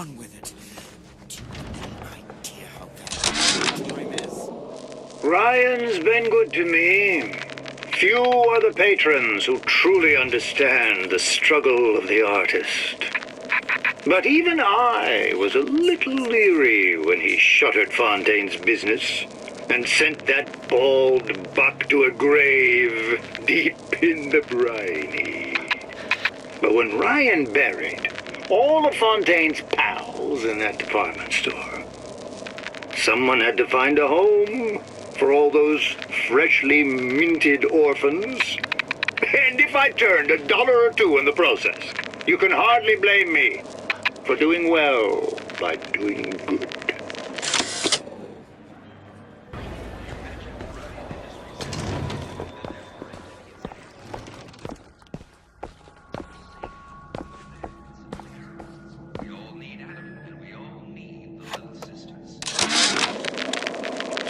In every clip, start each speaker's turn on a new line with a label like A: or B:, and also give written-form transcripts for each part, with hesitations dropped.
A: on with it. Do you have any idea how bad time is?
B: Ryan's been good to me. Few are the patrons who truly understand the struggle of the artist. But even I was a little leery when he shuttered Fontaine's business and sent that bald buck to a grave deep in the briny. But when Ryan buried all of Fontaine's pals in that department store, someone had to find a home for all those freshly minted orphans. And if I turned $1 or $2 in the process, you can hardly blame me for doing well by doing good.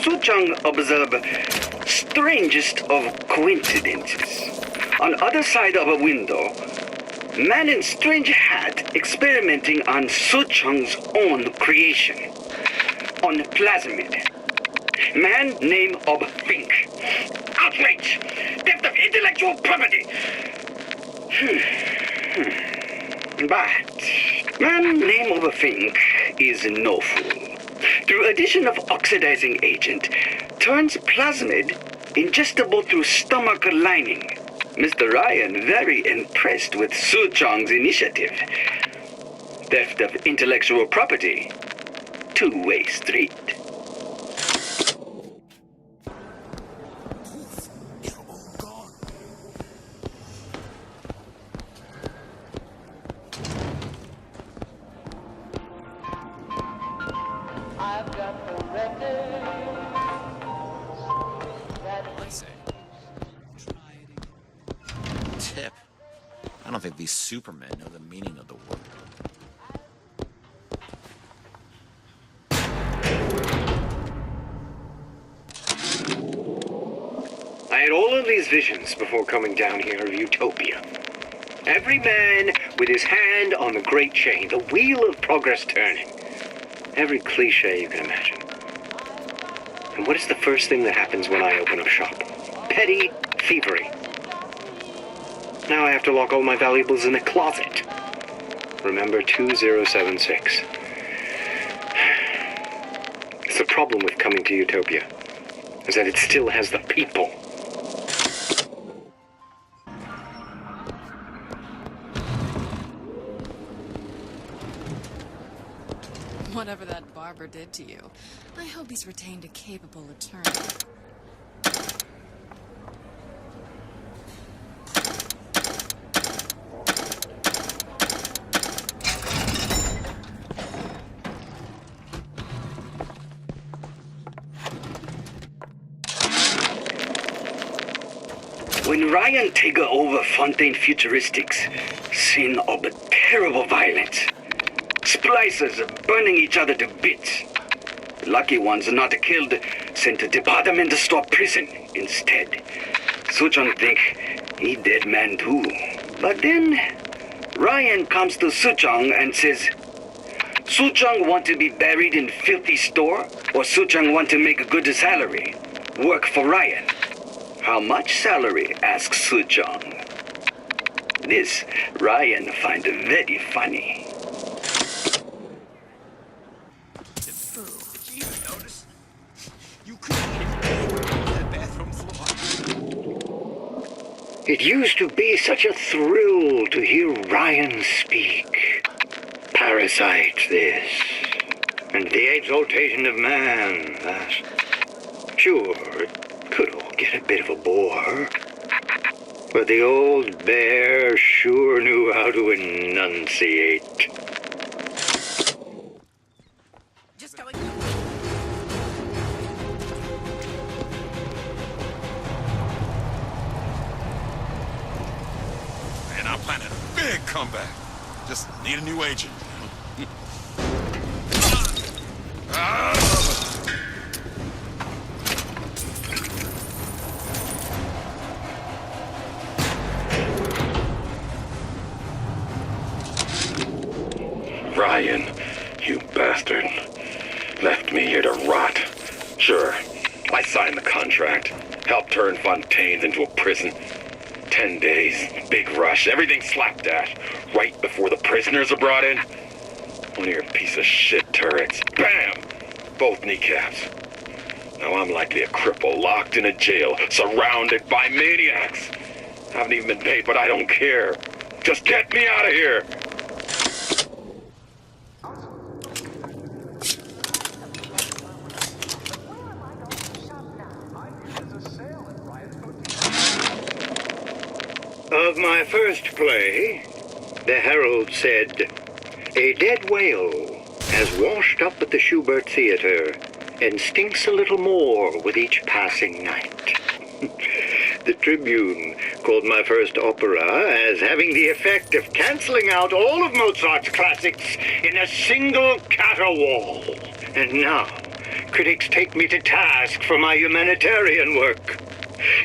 C: Suchong observed strangest of coincidences. On other side of a window, man in strange hat experimenting on Suchong's own creation. On plasmid. Man name of Fink. Outrage! Theft of intellectual property! But man name of a Fink is no fool. Through addition of oxidizing agent, turns plasmid ingestible through stomach lining. Mr. Ryan very impressed with Suchong's initiative. Theft of intellectual property, two-way street.
A: They're all gone.
D: I've got the record that
A: I say, try it. Tip. I don't think these supermen know the meaning of the word.
B: I had all of these visions before coming down here of Utopia. Every man with his hand on the great chain, the wheel of progress turning. Every cliche you can imagine. And what is the first thing that happens when I open up shop? Petty thievery. Now I have to lock all my valuables in a closet. Remember 2076. It's the problem with coming to Utopia, is that it still has the people.
E: Whatever that barber did to you, I hope he's retained a capable attorney.
C: When Ryan take over Fontaine Futuristics, scene of terrible violence. Splicers burning each other to bits. Lucky ones not killed, sent to department store prison instead. Suchong think he dead man too. But then Ryan comes to Suchong and says, Suchong want to be buried in filthy store, or Suchong want to make a good salary, work for Ryan. How much salary? Asks Suchong. This Ryan find very funny.
B: It used to be such a thrill to hear Ryan speak. Parasite this, and the exaltation of man that. Sure, it could all get a bit of a bore, but the old bear sure knew how to enunciate.
E: Just going.
F: And I'm planning a big comeback. Just need a new agent.
B: Ryan,
G: You bastard. Left me here to rot. Sure, I signed the contract. Helped turn Fontaine into a prison. 10 days, big rush, everything slapdash. Right before the prisoners are brought in. One of your piece of shit turrets. Bam! Both kneecaps. Now I'm likely a cripple locked in a jail, surrounded by maniacs. Haven't even been paid, but I don't care. Just get me out of here!
B: Of my first play, the Herald said, "A dead whale has washed up at the Schubert Theater and stinks a little more with each passing night." The Tribune called my first opera as having the effect of canceling out all of Mozart's classics in a single caterwaul. And now, critics take me to task for my humanitarian work.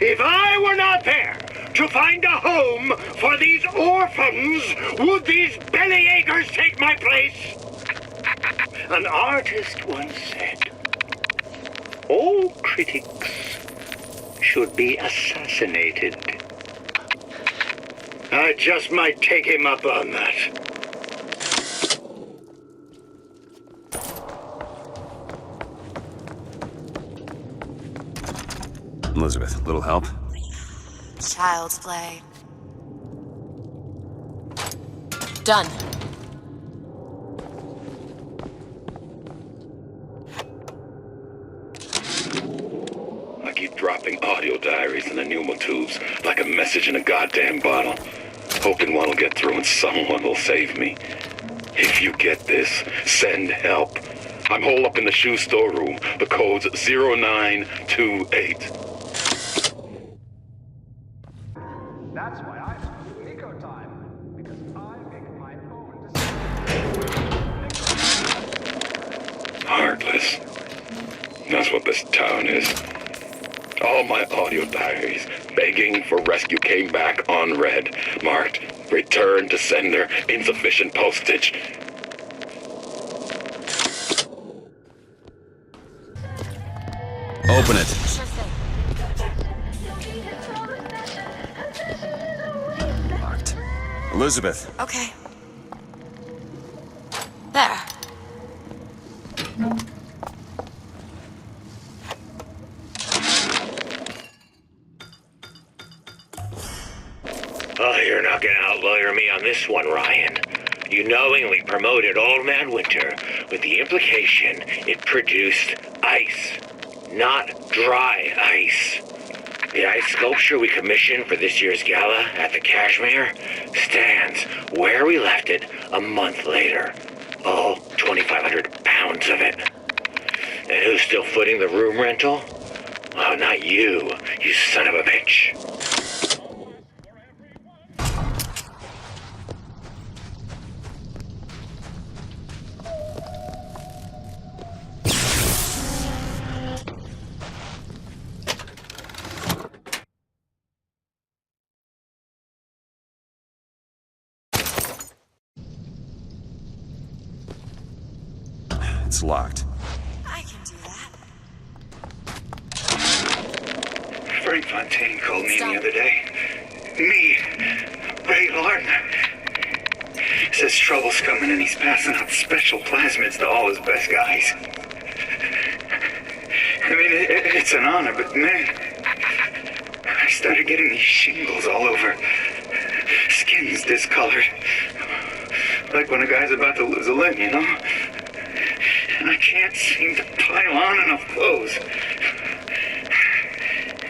B: If I were not there to find a home for these orphans, would these bellyachers take my place? An artist once said, "All critics should be assassinated." I just might take him up on that.
H: Elizabeth, little help?
E: Child's play. Done.
G: I keep dropping audio diaries in the Pneumo Tubes like a message in a goddamn bottle, hoping one will get through and someone will save me. If you get this, send help. I'm holed up in the shoe storeroom. The code's 0928.
I: That's why I choose Eco Time, because I make my own decisions.
G: Heartless. That's what this town is. All my audio diaries begging for rescue came back unread, marked return to sender, insufficient postage.
H: Open it.
E: Sure thing.
H: Locked. Elizabeth.
E: Okay. There.
B: Oh, you're not gonna outlawyer me on this one, Ryan. You knowingly promoted Old Man Winter with the implication it produced ice, not dry ice. The ice sculpture we commissioned for this year's gala at the Kashmir stands where we left it a month later. All 2,500 pounds of it. And who's still footing the room rental? Oh, not you, you son of a bitch.
H: It's locked.
E: I can do that.
C: Frank Fontaine called me
E: Stop.
C: the other day. Me, Ray Larden. Says trouble's coming and he's passing out special plasmids to all his best guys. I mean, it's an honor, but man, I started getting these shingles all over. Skin's discolored. Like when a guy's about to lose a limb, you know? And I can't seem to pile on enough clothes.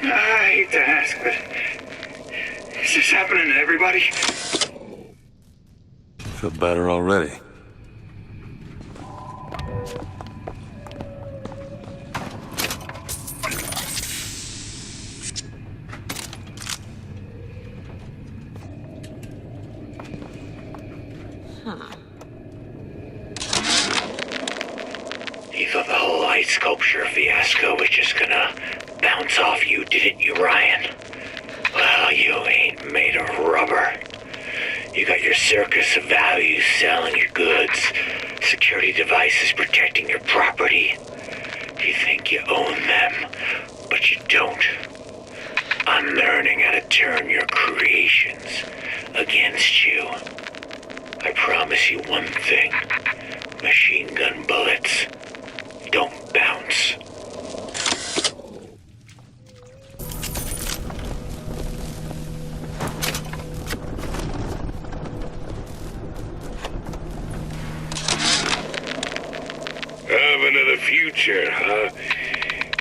C: I hate to ask, but is this happening to everybody?
H: Feel better already.
B: You thought the whole ice sculpture fiasco was just gonna bounce off you, didn't you, Ryan? Well, you ain't made of rubber. You got your circus of values selling your goods, security devices protecting your property. You think you own them, but you don't. I'm learning how to turn your creations against you. I promise you one thing. Machine gun bullets don't bounce.
J: Oven of the future, huh?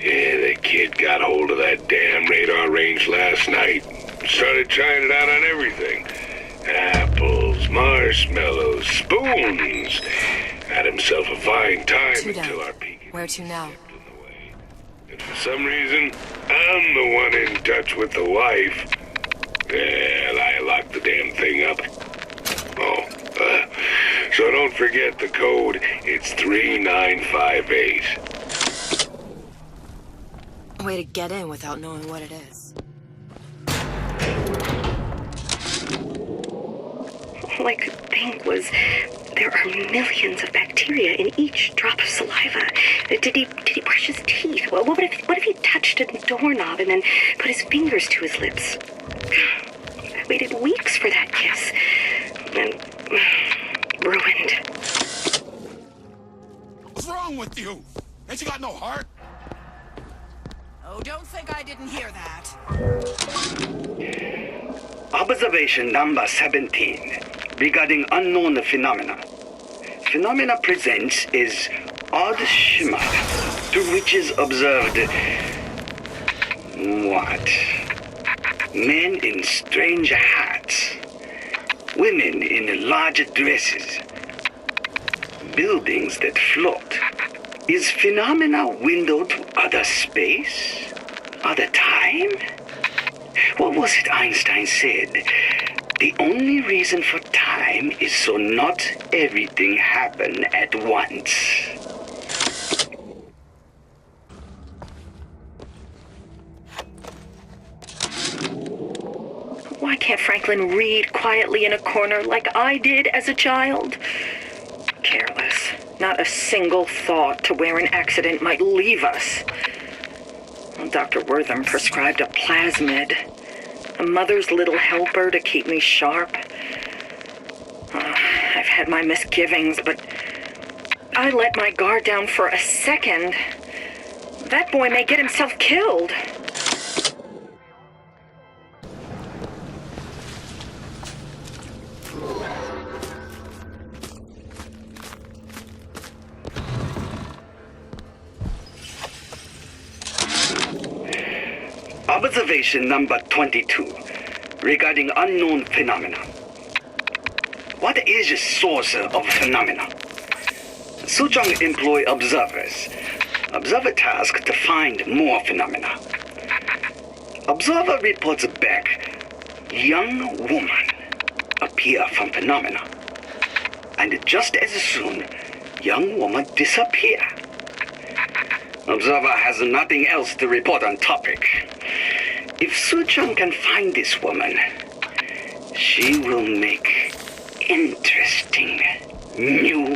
J: Yeah, the kid got hold of that damn radar range last night. Started trying it out on everything. Apples, marshmallows, spoons. Had himself a fine time until our peak.
E: Where to now?
J: And for some reason, I'm the one in touch with the wife. Well, I locked the damn thing up. Oh, so don't forget the code. It's 3958.
E: Way to get in without knowing what it is.
K: All I could think was, there are millions of bacteria in each drop of saliva. Did he brush his teeth? Well, what if he touched a doorknob and then put his fingers to his lips? I waited weeks for that kiss. And ruined.
F: What's wrong with you? Ain't you got no heart?
L: Oh, don't think I didn't hear that.
C: Observation number 17 regarding unknown phenomena. Phenomena presents is odd shimmer, through which is observed what? Men in strange hats, women in large dresses, buildings that float. Is phenomena window to other space? Other time? What was it Einstein said? The only reason for time is so not everything happen at once.
K: Why can't Franklin read quietly in a corner like I did as a child? Careless. Not a single thought to where an accident might leave us. Well, Dr. Wortham prescribed a plasmid, a mother's little helper to keep me sharp. I've had my misgivings, but I let my guard down for a second. That boy may get himself killed.
C: Observation number 22 regarding unknown phenomena. What is the source of phenomena? Suchong employ observers. Observer task to find more phenomena. Observer reports back. Young woman appear from phenomena. And just as soon, young woman disappear. Observer has nothing else to report on topic. If Suchong can find this woman, she will make interesting new